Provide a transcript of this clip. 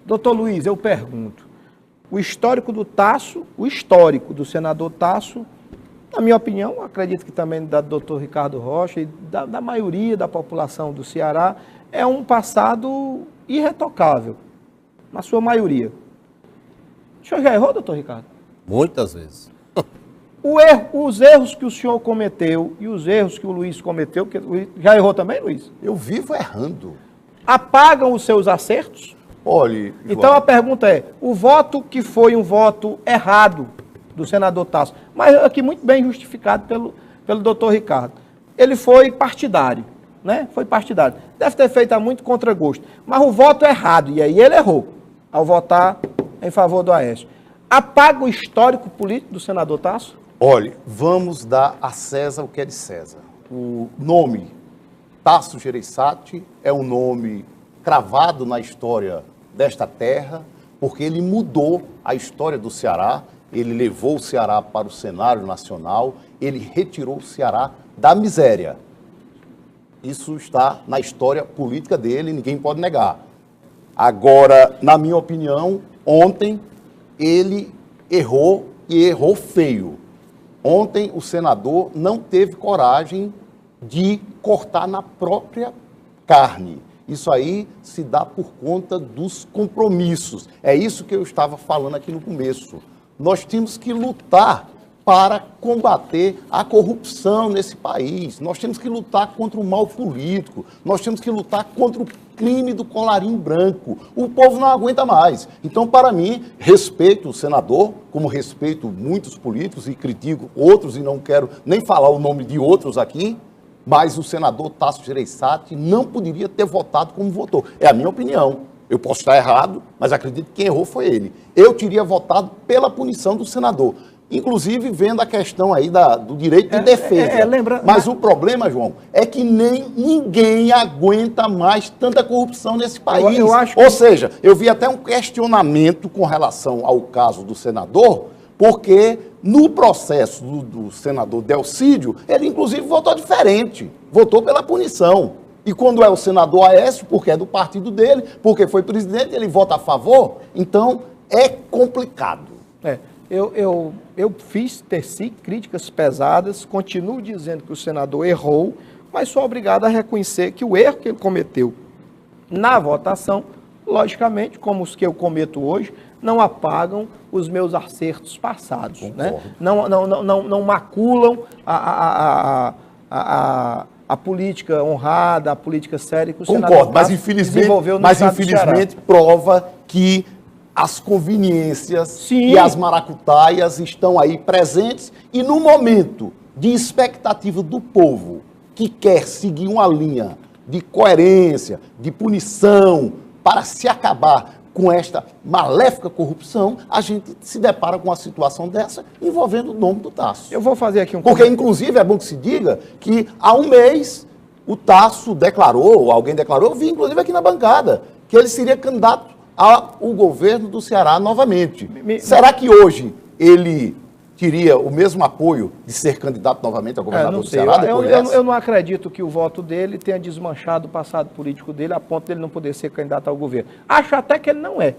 Doutor Luiz, eu pergunto, o histórico do senador Tasso, na minha opinião, acredito que também da do doutor Ricardo Rocha e da maioria da população do Ceará, é um passado irretocável, na sua maioria. O senhor já errou, doutor Ricardo? Muitas vezes. Os erros que o senhor cometeu e os erros que o Luiz cometeu, porque o Luiz já errou também, Luiz? Eu vivo errando. Apagam os seus acertos? Olhe, João, Então a pergunta é, o voto que foi um voto errado do senador Tasso, mas aqui muito bem justificado pelo doutor Ricardo, ele foi partidário, né? Foi partidário. Deve ter feito a muito contragosto, mas o voto é errado, e aí ele errou ao votar em favor do Aécio. Apaga o histórico político do senador Tasso? olhe, vamos dar a César o que é de César. O nome Tasso Gereissati é um nome cravado na história desta terra, porque ele mudou a história do Ceará, ele levou o Ceará para o cenário nacional, ele retirou o Ceará da miséria. Isso está na história política dele, ninguém pode negar. Agora, na minha opinião, ontem ele errou e errou feio. Ontem o senador não teve coragem de cortar na própria carne. Isso aí se dá por conta dos compromissos. É isso que eu estava falando aqui no começo. Nós temos que lutar para combater a corrupção nesse país. Nós temos que lutar contra o mal político. Nós temos que lutar contra o crime do colarinho branco. O povo não aguenta mais. Então, para mim, respeito o senador, como respeito muitos políticos e critico outros, e não quero nem falar o nome de outros aqui, mas o senador Tasso Gereissati não poderia ter votado como votou. É a minha opinião. Eu posso estar errado, mas acredito que quem errou foi ele. Eu teria votado pela punição do senador. Inclusive, vendo a questão aí do direito de defesa. Mas o problema, João, é que ninguém aguenta mais tanta corrupção nesse país. Ou seja, eu vi até um questionamento com relação ao caso do senador, porque no processo do senador Delcídio, ele inclusive votou diferente, votou pela punição. E quando é o senador Aécio, porque é do partido dele, porque foi presidente, ele vota a favor, então é complicado. Eu teci críticas pesadas, continuo dizendo que o senador errou, mas sou obrigado a reconhecer que o erro que ele cometeu na votação, logicamente, como os que eu cometo hoje, não apagam os meus acertos passados, né? Não maculam a política honrada, a política séria que o senador desenvolveu no estado do Ceará. Mas infelizmente prova que as conveniências e as maracutaias estão aí presentes e no momento de expectativa do povo que quer seguir uma linha de coerência, de punição, para se acabar com esta maléfica corrupção, a gente se depara com uma situação dessa envolvendo o nome do Tasso. Eu vou fazer aqui um Porque, inclusive, é bom que se diga que há um mês o Tasso declarou, ou alguém declarou, eu vi inclusive aqui na bancada, que ele seria candidato ao governo do Ceará novamente. Será que hoje ele teria o mesmo apoio de ser candidato novamente ao governador do Ceará? Eu não acredito que o voto dele tenha desmanchado o passado político dele a ponto de ele não poder ser candidato ao governo. Acho até que ele não é.